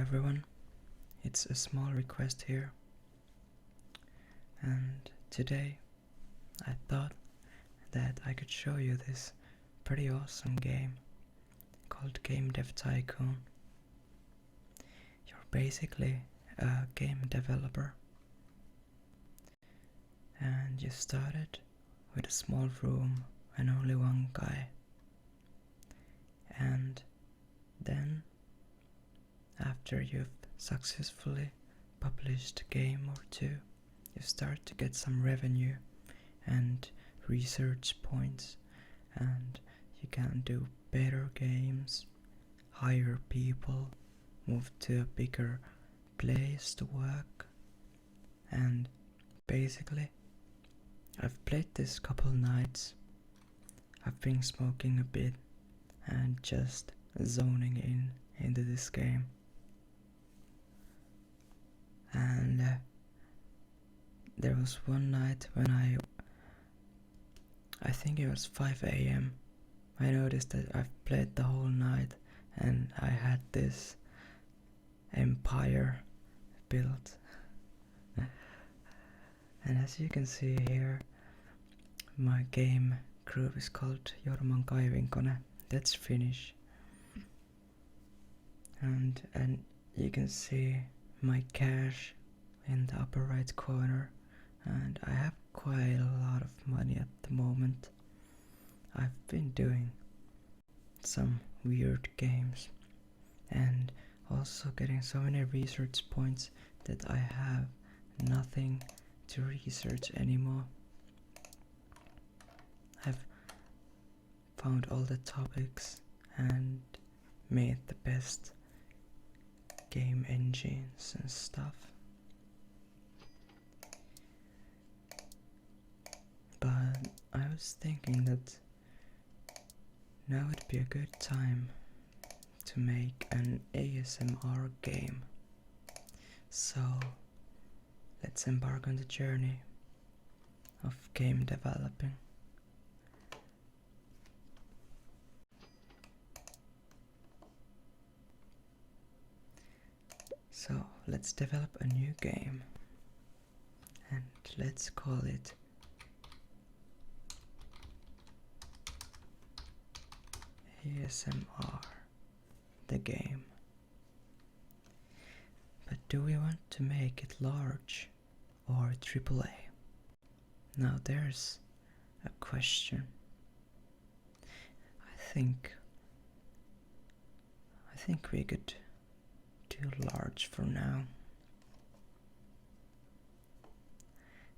everyone, it's a small request here, and today I thought that I could show you this pretty awesome game called Game Dev Tycoon. You're basically a game developer, and you started with a small room and only one guy, and then after you've successfully published a game or two, you start to get some revenue and research points, and you can do better games, hire people, move to a bigger place to work, and basically I've played this couple nights. I've been smoking a bit and just zoning into this game. And there was one night when I think it was 5 a.m. I noticed that I've played the whole night and I had this empire built. And as you can see here, my game group is called Jorman Kaivinkone. That's Finnish. And you can see my cash in the upper right corner, and I have quite a lot of money at the moment. I've been doing some weird games and also getting so many research points that I have nothing to research anymore. I've found all the topics and made the best game engines and stuff. But I was thinking that now would be a good time to make an ASMR game. So let's embark on the journey of game developing. So let's develop a new game, and let's call it ASMR the game. But do we want to make it large or AAA? Now there's a question. I think we could do large for now.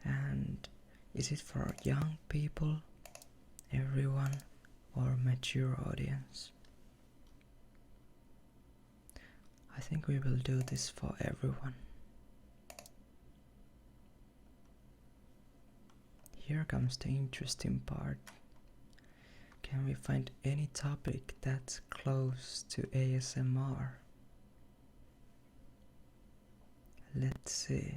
And is it for young people, everyone, or mature audience? I think we will do this for everyone. Here comes the interesting part. Can we find any topic that's close to ASMR? Let's see.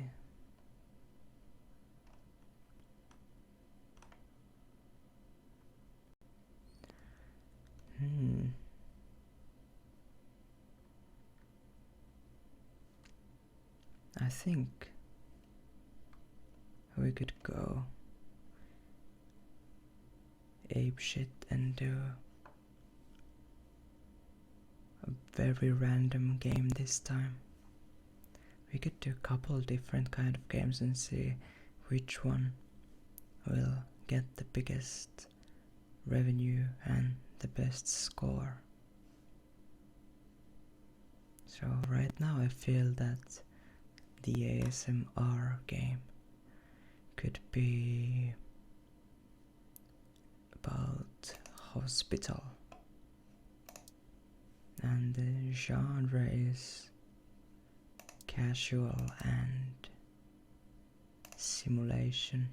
I think we could go apeshit and do a very random game this time. We could do a couple different kind of games and see which one will get the biggest revenue and the best score. So right now I feel that the ASMR game could be about hospital, and the genre is casual and simulation.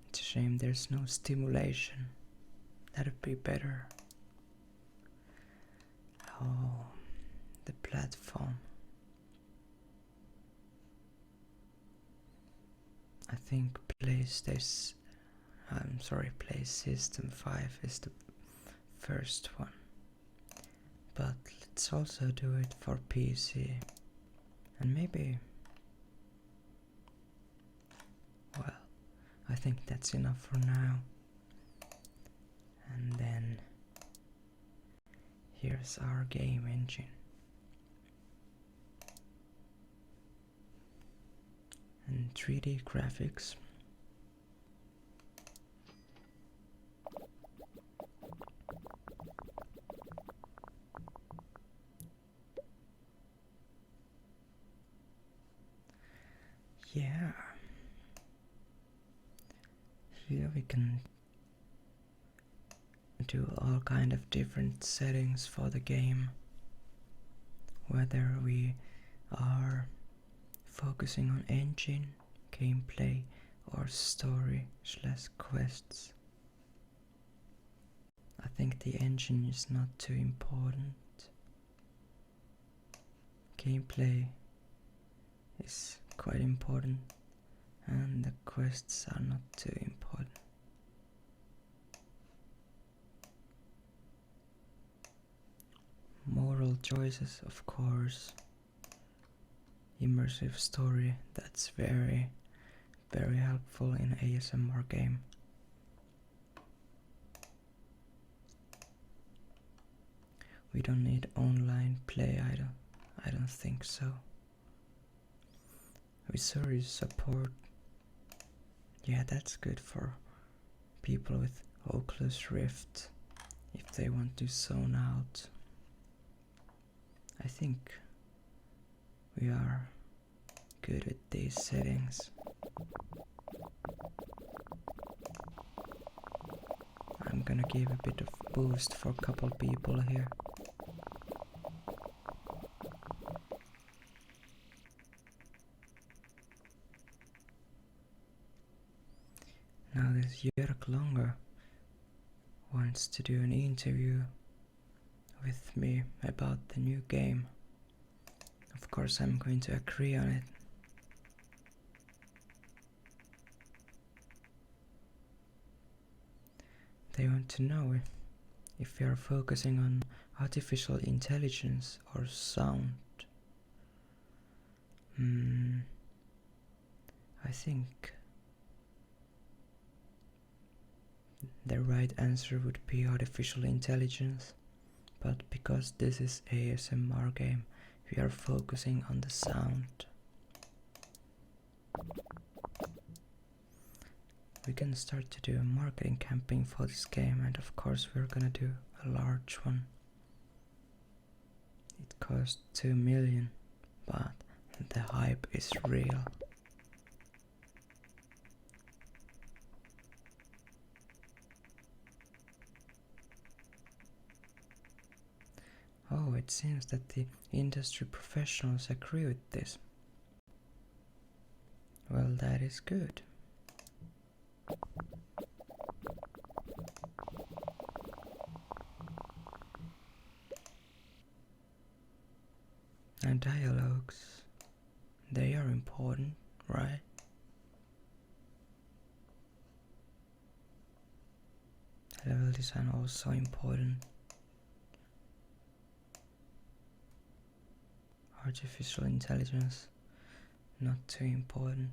It's a shame there's no stimulation. That'd be better. Oh, the platform. I think PlayStation 5 is the first one. But let's also do it for PC. And maybe, well, I think that's enough for now. And then here's our game engine. And 3D graphics. Yeah. Here we can do all kind of different settings for the game. Whether we are focusing on engine, gameplay, or story/quests. I think the engine is not too important. Gameplay is quite important, and the quests are not too important. Moral choices, of course. Immersive story, that's very helpful in ASMR game. We don't need online play, I don't think so. Resource support, yeah, that's good for people with Oculus Rift if they want to zone out. I think we are good with these settings. I'm gonna give a bit of boost for a couple people here. Now this Jörg Longer wants to do an interview with me about the new game. Of course I'm going to agree on it. They want to know if we are focusing on artificial intelligence or sound. I think the right answer would be artificial intelligence, but because this is ASMR game, we are focusing on the sound. We can start to do a marketing campaign for this game, and of course we're gonna do a large one. It cost 2 million, but the hype is real. Oh, it seems that the industry professionals agree with this. Well, that is good. And dialogues, they are important, right? Level design also important. Artificial intelligence, not too important.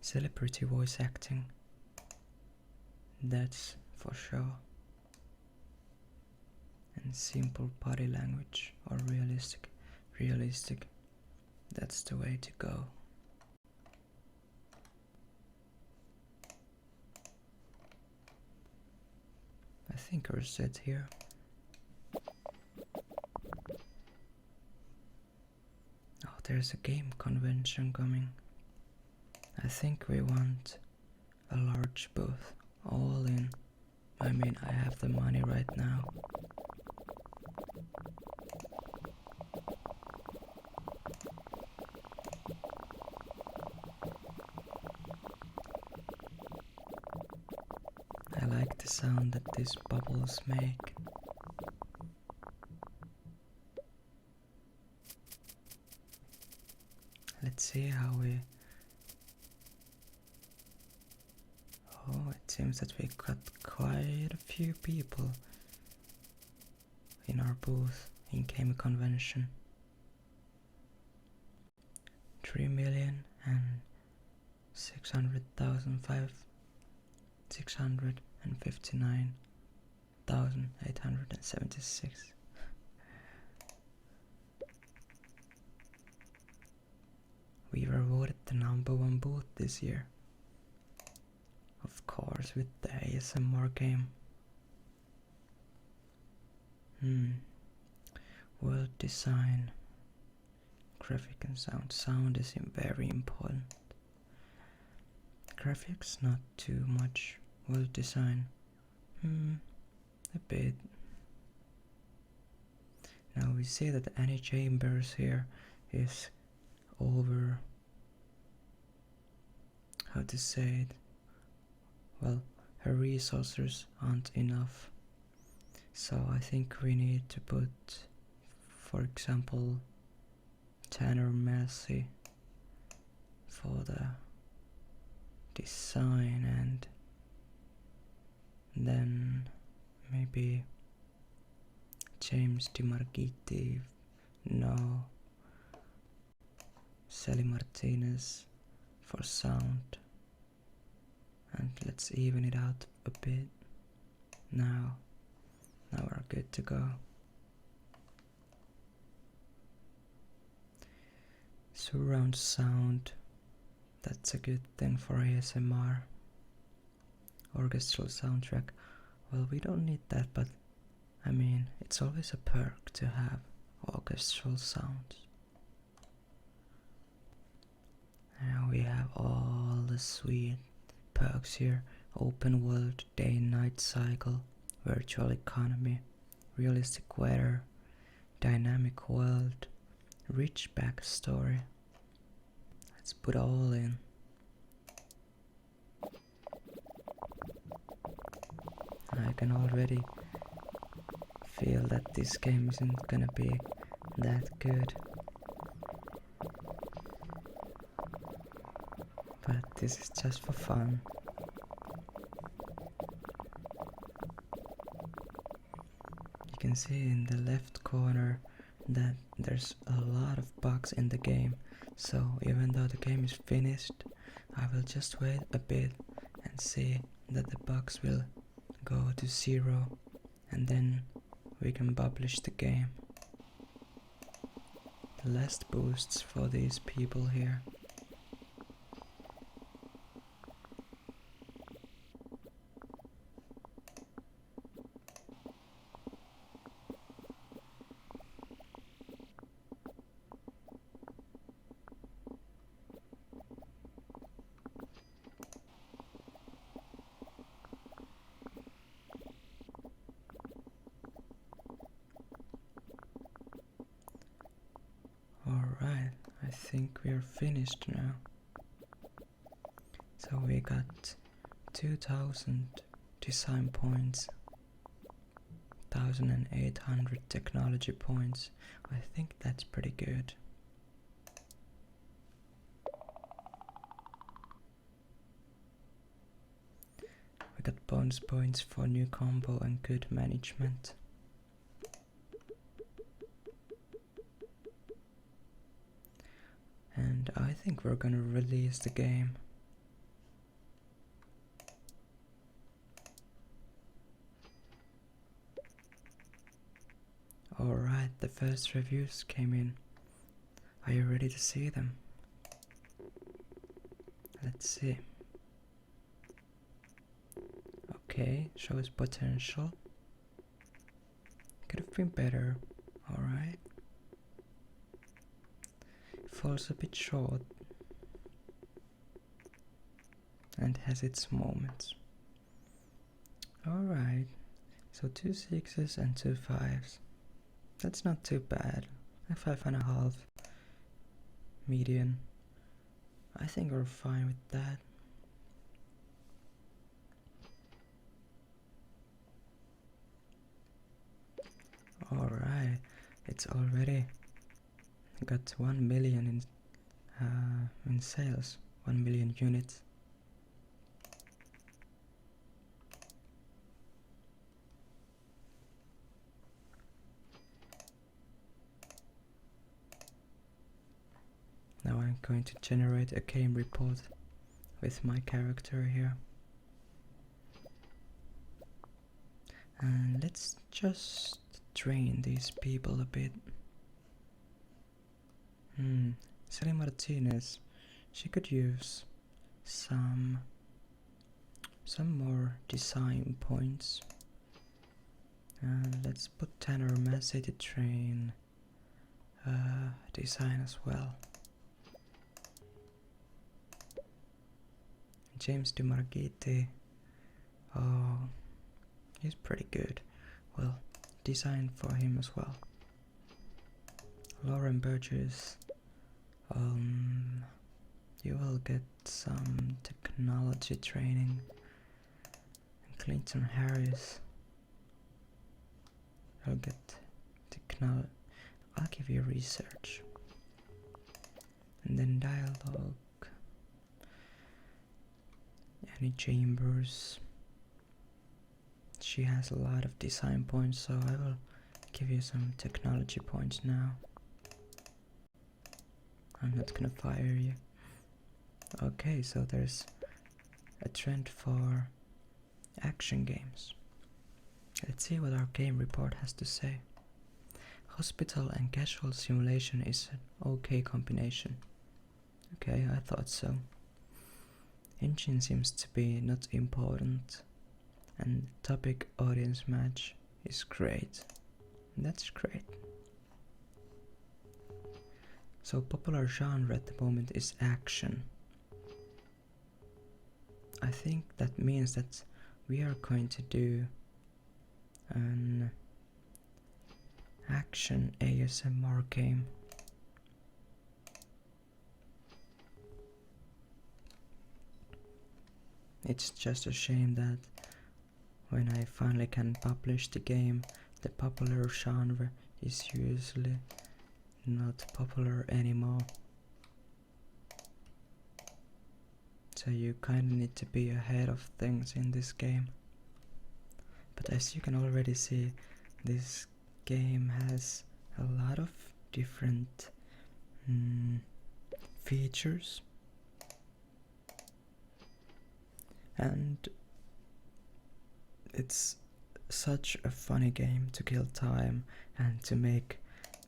Celebrity voice acting, that's for sure. And simple body language or realistic, that's the way to go. I think we're set here. Oh, there's a game convention coming. I think we want a large booth, all in. I mean, I have the money right now. I like the sound that these bubbles make. Let's see how we... Oh, it seems that we got quite a few people in our booth in Game Convention. 3,659,876. We were voted the #1 booth this year. Of course, with the ASMR game. World design, graphic and sound. Sound is very important. Graphics not too much. World design, a bit. Now we see that any chambers here is over, how to say it, well, her resources aren't enough, so I think we need to put, for example, Tanner Massey for the design, and then maybe James DiMargiti, no, Sally Martinez for sound, and let's even it out a bit. Now we're good to go. Surround sound, that's a good thing for ASMR. Orchestral soundtrack, well, we don't need that, but I mean, it's always a perk to have orchestral sounds. Now we have all the sweet perks here: open world, day and night cycle, virtual economy, realistic weather, dynamic world, rich backstory. Let's put all in. I can already feel that this game isn't gonna be that good, but this is just for fun. You can see in the left corner that there's a lot of bugs in the game, so even though the game is finished, I will just wait a bit and see that the bugs will go to 0, and then we can publish the game. Last boosts for these people here. Alright, I think we are finished now. So we got 2000 design points, 1800 technology points. I think that's pretty good. We got bonus points for new combo and good management. And I think we're gonna release the game. Alright, the first reviews came in. Are you ready to see them? Let's see. Okay, shows potential. Could have been better. Alright. Falls a bit short and has its moments. Alright, so 2 6s and 2 5s. That's not too bad. A 5.5 median. I think we're fine with that. Alright, it's already got 1 million in sales, 1 million units. going to generate a game report with my character here. And let's just train these people a bit. Sally Martinez, she could use some more design points. Let's put Tanner Massey to train design as well. James DeMargiti, oh, he's pretty good. Well, design for him as well. Lauren Burgess, you will get some technology training. And Clinton Harris, I'll get technology. I'll give you research. And then dialogue. Annie Chambers, she has a lot of design points, so I will give you some technology points now. I'm not gonna fire you. Okay, so there's a trend for action games. Let's see what our game report has to say. Hospital and casual simulation is an okay combination. Okay, I thought so. Engine seems to be not important, and topic audience match is great. That's great. So popular genre at the moment is action. I think that means that we are going to do an action ASMR game. It's just a shame that when I finally can publish the game, the popular genre is usually not popular anymore. So you kinda need to be ahead of things in this game. But as you can already see, this game has a lot of different features. And it's such a funny game to kill time and to make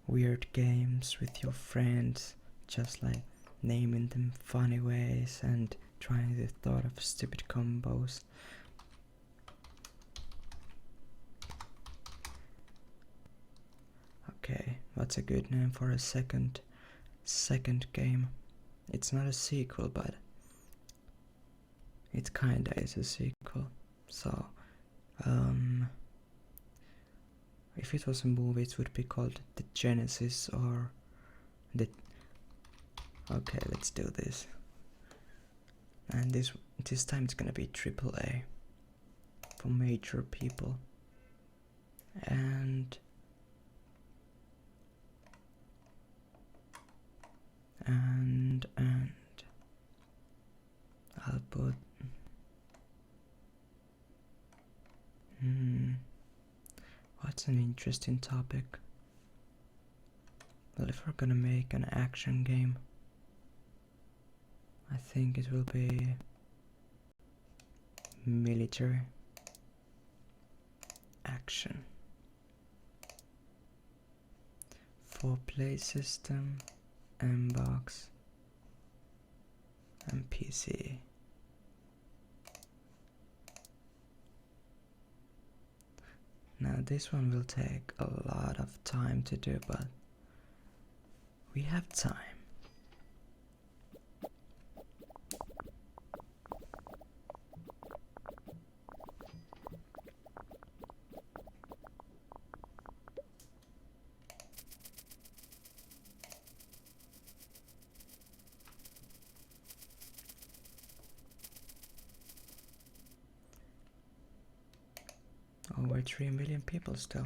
weird games with your friends, just like naming them funny ways and trying to thought of stupid combos. Okay, what's a good name for a second game? It's not a sequel, but it kinda is a sequel. So, if it was a movie, it would be called The Genesis or the... Okay, let's do this. And this time it's gonna be AAA for major people. And I'll put what's an interesting topic? Well, if we're gonna make an action game, I think it will be military action. For play system, Mbox and PC. Now this one will take a lot of time to do, but we have time. Over 3 million people still.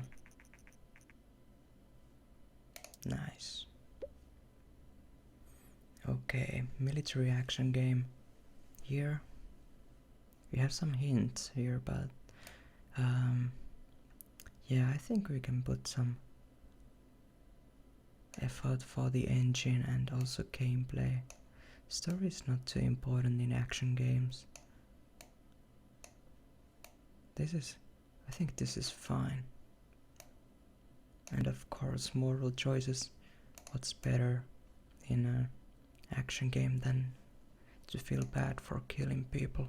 Nice. Okay, military action game. Here we have some hints here, but yeah, I think we can put some effort for the engine and also gameplay. Story is not too important in action games. I think this is fine. And of course, moral choices. What's better in an action game than to feel bad for killing people?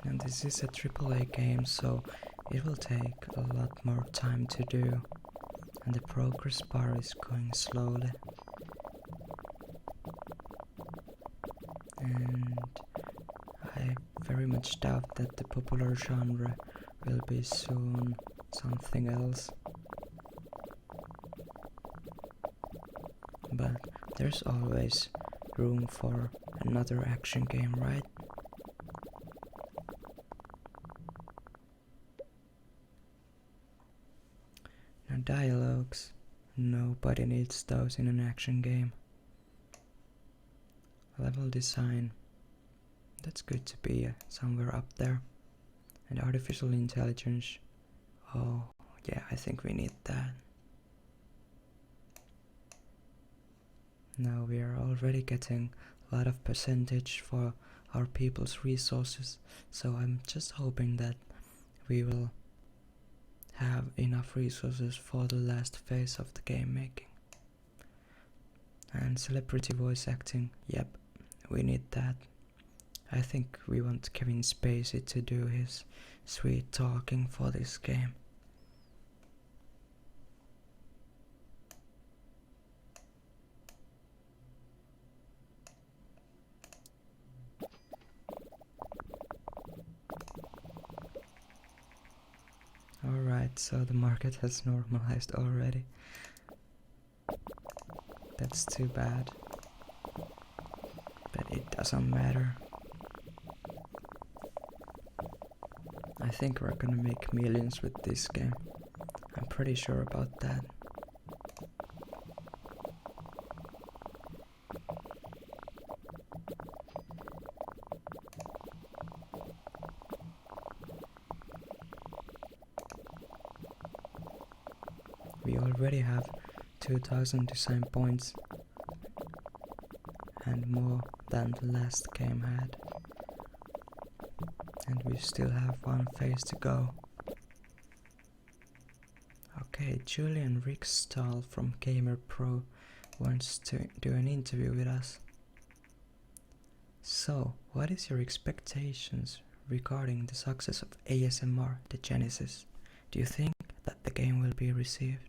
And this is a AAA game, so it will take a lot more time to do, and the progress bar is going slowly. And I very much doubt that the popular genre will be soon something else. But there's always room for another action game, right? Now dialogues, nobody needs those in an action game. Level design, that's good to be somewhere up there. And artificial intelligence, oh yeah, I think we need that. Now we are already getting a lot of percentage for our people's resources, so I'm just hoping that we will have enough resources for the last phase of the game making. And celebrity voice acting, yep, we need that. I think we want Kevin Spacey to do his sweet talking for this game. Alright, so the market has normalized already. That's too bad. But it doesn't matter. I think we're gonna make millions with this game. I'm pretty sure about that. We already have 2000 design points and more than the last game had. And we still have one phase to go. Okay, Julian Rickstall from Gamer Pro wants to do an interview with us. So, what is your expectations regarding the success of ASMR, the Genesis? Do you think that the game will be received?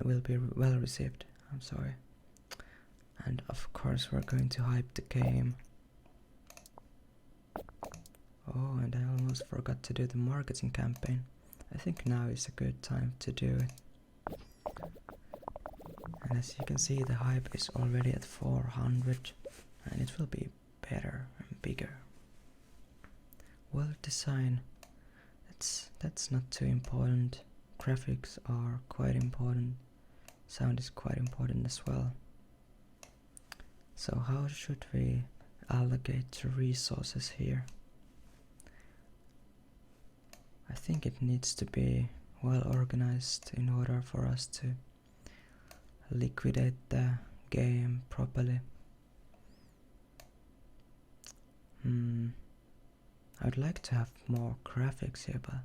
Will be well received, I'm sorry. And of course we're going to hype the game. Oh, and I almost forgot to do the marketing campaign. I think now is a good time to do it. And as you can see, the hype is already at 400, and it will be better and bigger. World design, that's not too important. Graphics are quite important. Sound is quite important as well. So how should we allocate the resources here? I think it needs to be well organized in order for us to liquidate the game properly. I'd like to have more graphics here, but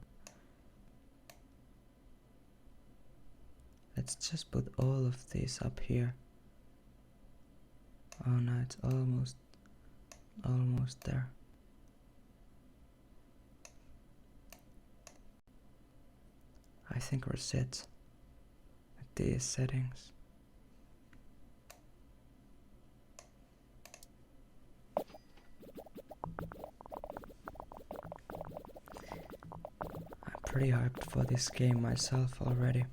let's just put all of these up here. Oh no, it's almost there. I think we're set with these settings. I'm pretty hyped for this game myself already.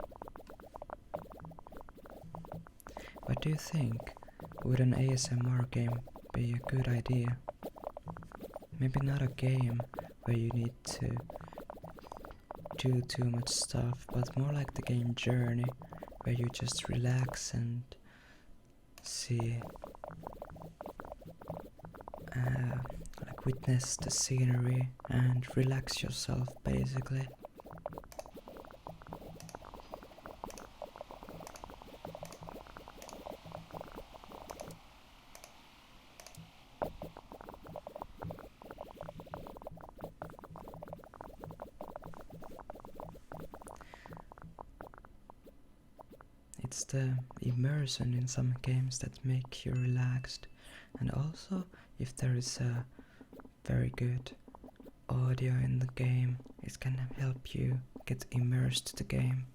What do you think? Would an ASMR game be a good idea? Maybe not a game where you need to do too much stuff, but more like the game journey, where you just relax and see, like witness the scenery and relax yourself basically. It's the immersion in some games that make you relaxed, and also if there is a very good audio in the game, it can help you get immersed to the game.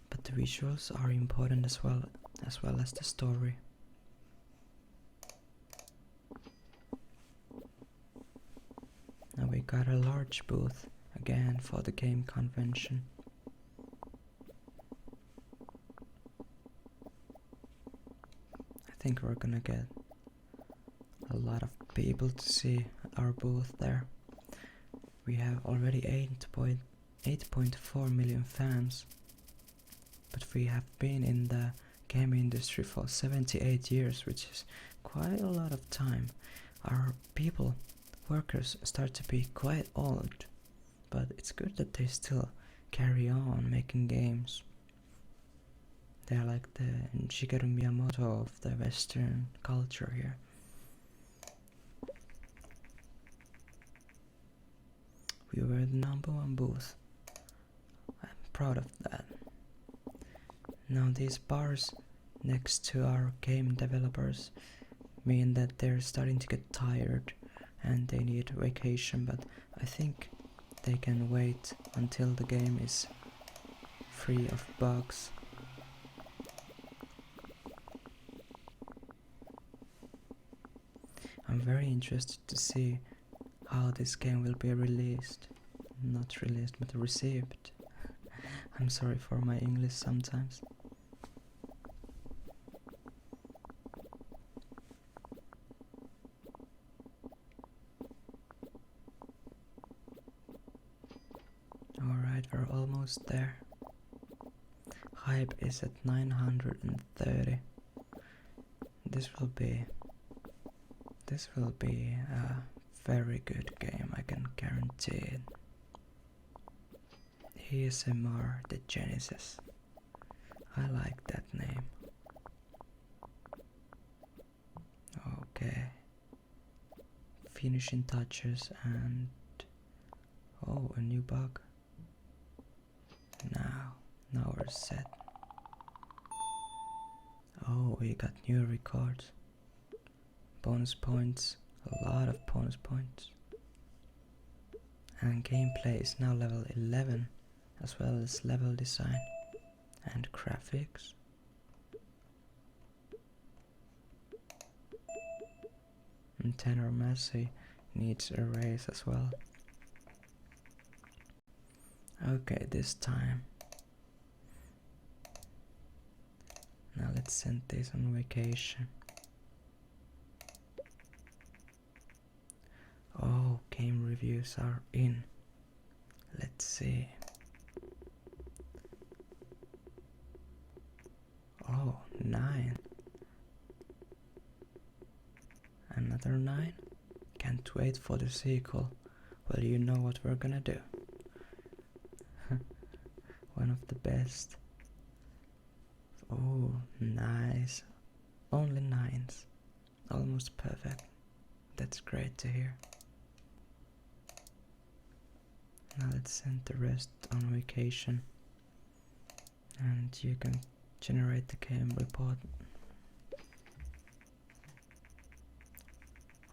But the visuals are important as well as the story. Now we got a large booth again for the game convention. I think we're gonna get a lot of people to see our booth there. We have already 8.4 million fans, but we have been in the game industry for 78 years, which is quite a lot of time. Our workers start to be quite old, but it's good that they still carry on making games. They're like the Shigeru Miyamoto of the Western culture here. We were the #1 booth. I'm proud of that. Now these bars next to our game developers mean that they're starting to get tired and they need vacation, but I think they can wait until the game is free of bugs. I'm very interested to see how this game will be released. Not released, but received. I'm sorry for my English sometimes. Alright, we're almost there. Hype is at 930. This will be a very good game, I can guarantee it. ASMR the Genesis. I like that name. Okay. Finishing touches and oh, a new bug. Now we're set. Oh, we got new records. Bonus points, a lot of bonus points. And gameplay is now level 11, as well as level design and graphics. And Tenor Massey needs a raise as well. Okay, this time. Now let's send this on vacation. Oh, game reviews are in. Let's see. Oh, 9. Another 9? Can't wait for the sequel. Well, you know what we're gonna do. One of the best. Oh, nice. Only 9s. Almost perfect. That's great to hear. Now let's send the rest on vacation. And you can generate the game report.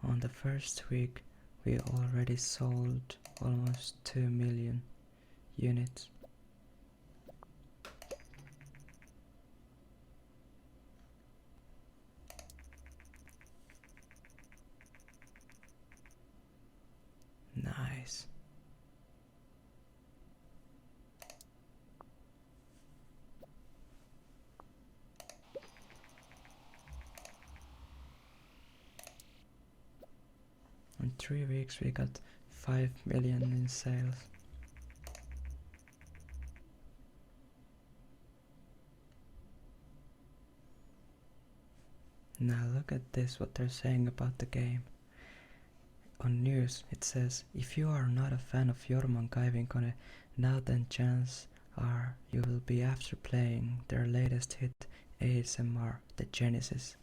On the first week, we already sold almost 2 million units. Nice. In 3 weeks we got 5 million in sales. Now look at this, what they're saying about the game. On news it says, if you are not a fan of Jormungandr, now then chance are you will be after playing their latest hit ASMR, the Genesis.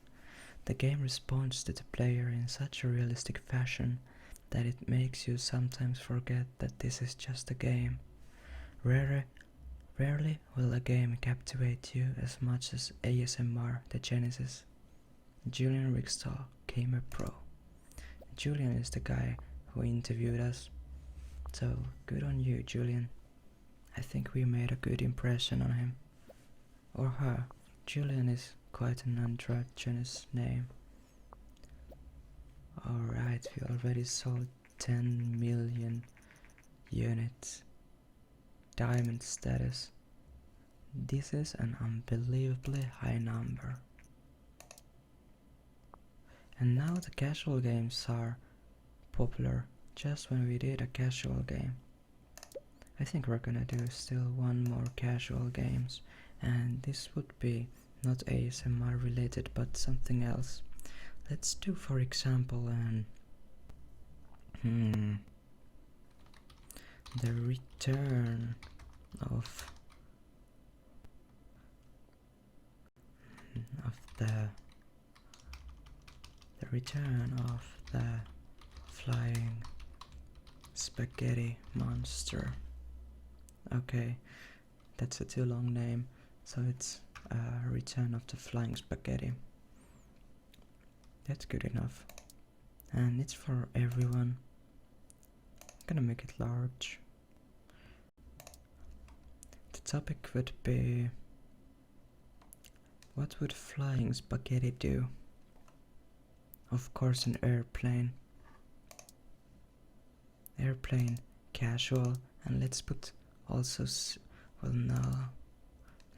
The game responds to the player in such a realistic fashion that it makes you sometimes forget that this is just a game. Rarely will a game captivate you as much as ASMR, the Genesis. Julian Rickstall, Gamer Pro. Julian is the guy who interviewed us, so good on you, Julian. I think we made a good impression on him. Or her. Julian is quite an androgynous name. Alright, we already sold 10 million units. Diamond status. This is an unbelievably high number. And now the casual games are popular just when we did a casual game. I think we're gonna do still one more casual games, and this would be not ASMR related but something else. Let's do, for example, the return of the return of the flying spaghetti monster. Okay, that's a too long name, so it's Return of the Flying Spaghetti. That's good enough, and it's for everyone. I'm gonna make it large. The topic would be, what would flying spaghetti do? Of course an airplane. Airplane, casual, and let's put also, well no.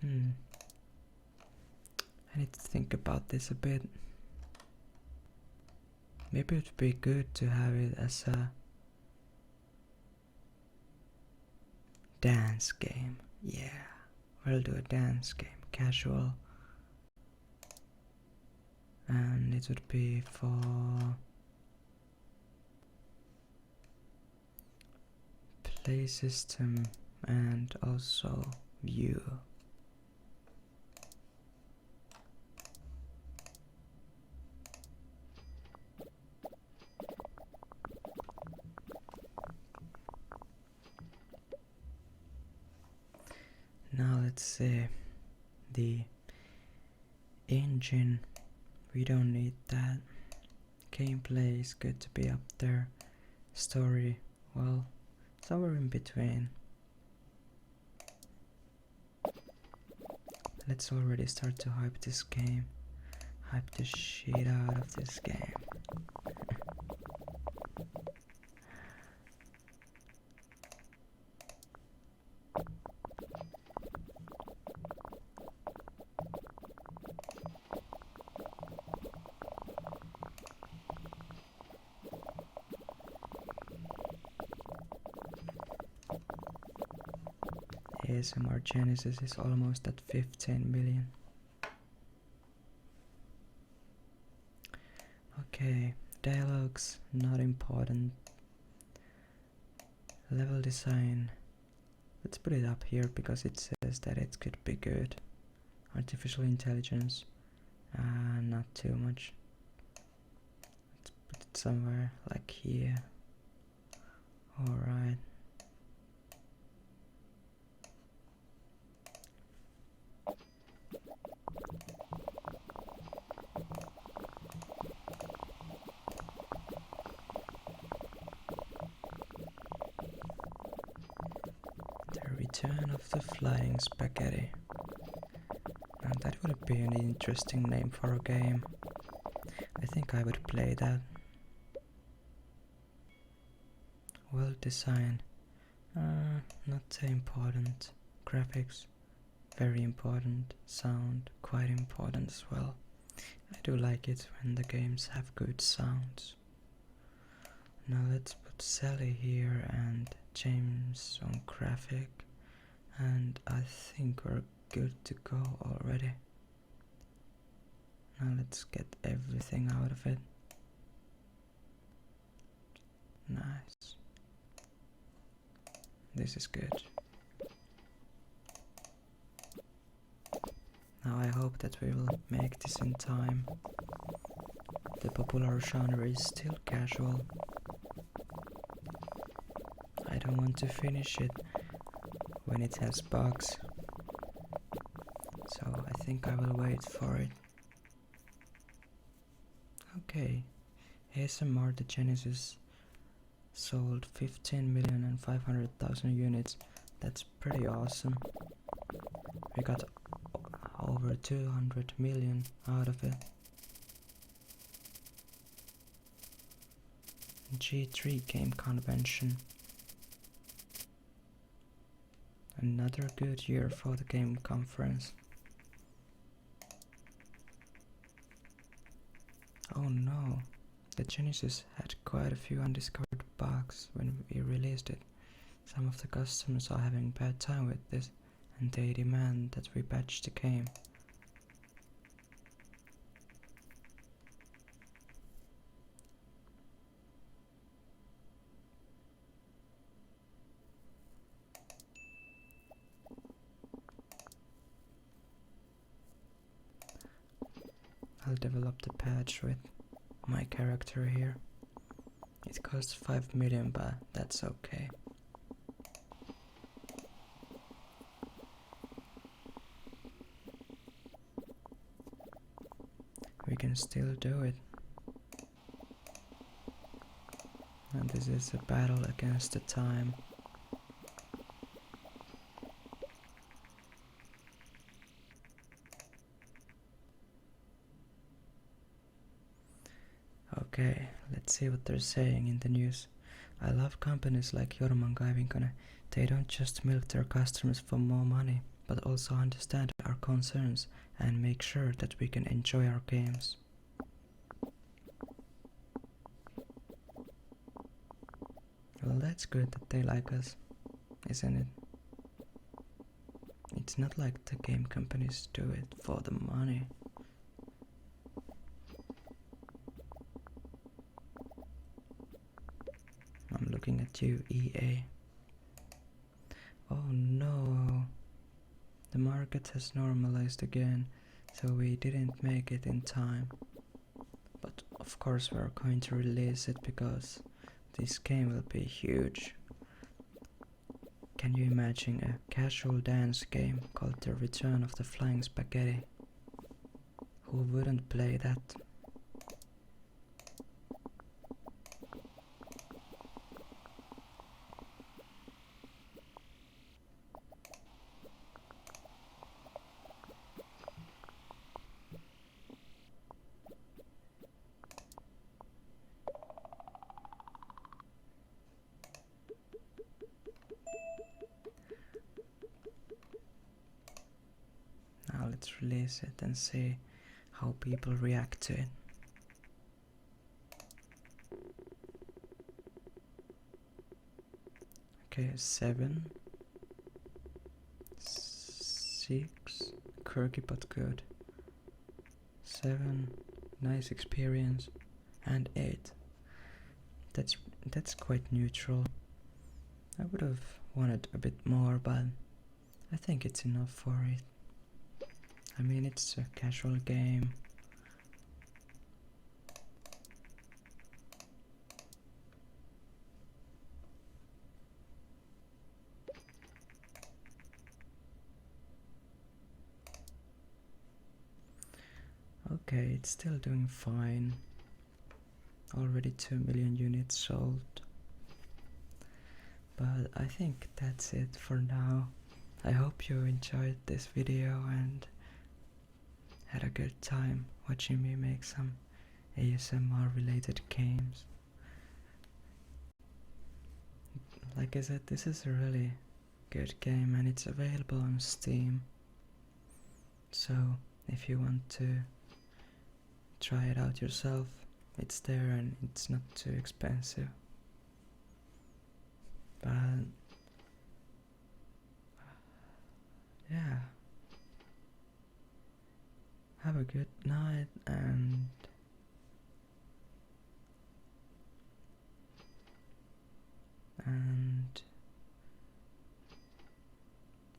I need to think about this a bit. Maybe it would be good to have it as a dance game. Yeah, we'll do a dance game, casual. And it would be for play system and also view. Now let's see the engine. We don't need that. Gameplay is good to be up there. Story, well, somewhere in between. Let's already start to hype this game. Hype the shit out of this game. ASMR Genesis is almost at 15 million. Okay, dialogues not important. Level design, let's put it up here because it says that it could be good. Artificial intelligence, not too much. Let's put it somewhere like here. Alright. Return of the Flying Spaghetti. Now that would be an interesting name for a game. I think I would play that. Well designed. Not so important. Graphics, very important. Sound, quite important as well. I do like it when the games have good sounds. Now let's put Sally here and James on graphic. And I think we're good to go already. Now let's Let's get everything out of it. Nice. This is good. Now I hope that we will make this in time. The popular genre is still casual. I don't want to finish it when it has bugs, so I think I will wait for it. Okay, ASMR The Genesis sold 15,500,000 units. That's pretty awesome. We got over 200 million out of it. G3 Game Convention. Another good year for the game conference. Oh no, the Genesis had quite a few undiscovered bugs when we released it. Some of the customers are having bad time with this, and they demand that we patch the game. I'll develop the patch with my character here. It costs 5 million, but that's okay. We can still do it. And this is a battle against the time. Okay, let's see what they're saying in the news. I love companies like Jorman Kaivinkone. They don't just milk their customers for more money, but also understand our concerns and make sure that we can enjoy our games. Well, that's good that they like us, isn't it? It's not like the game companies do it for the money. I'm looking at you, EA. Oh no, the market has normalized again, so we didn't make it in time. But of course we're going to release it because this game will be huge. Can you imagine a casual dance game called The Return of the Flying Spaghetti? Who wouldn't play that? Now let's release it and see how people react to it. Okay, 7, 6, quirky but good. 7, nice experience, and 8. That's quite neutral. I would have wanted a bit more, but I think it's enough for it. I mean, it's a casual game. Okay, it's still doing fine. Already 2 million units sold. But I think that's it for now. I hope you enjoyed this video and had a good time watching me make some ASMR related games. Like I said, this is a really good game and it's available on Steam. So if you want to try it out yourself, it's there and it's not too expensive. But yeah, have a good night and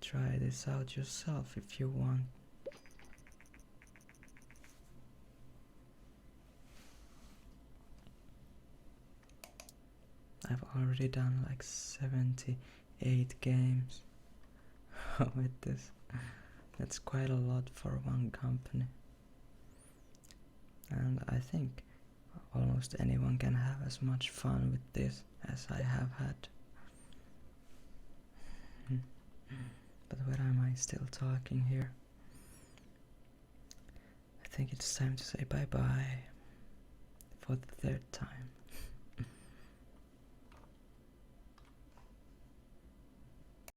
try this out yourself if you want. I've already done like 78 games with this. That's quite a lot for one company. And I think almost anyone can have as much fun with this as I have had. But why am I still talking here? I think it's time to say bye bye for the third time.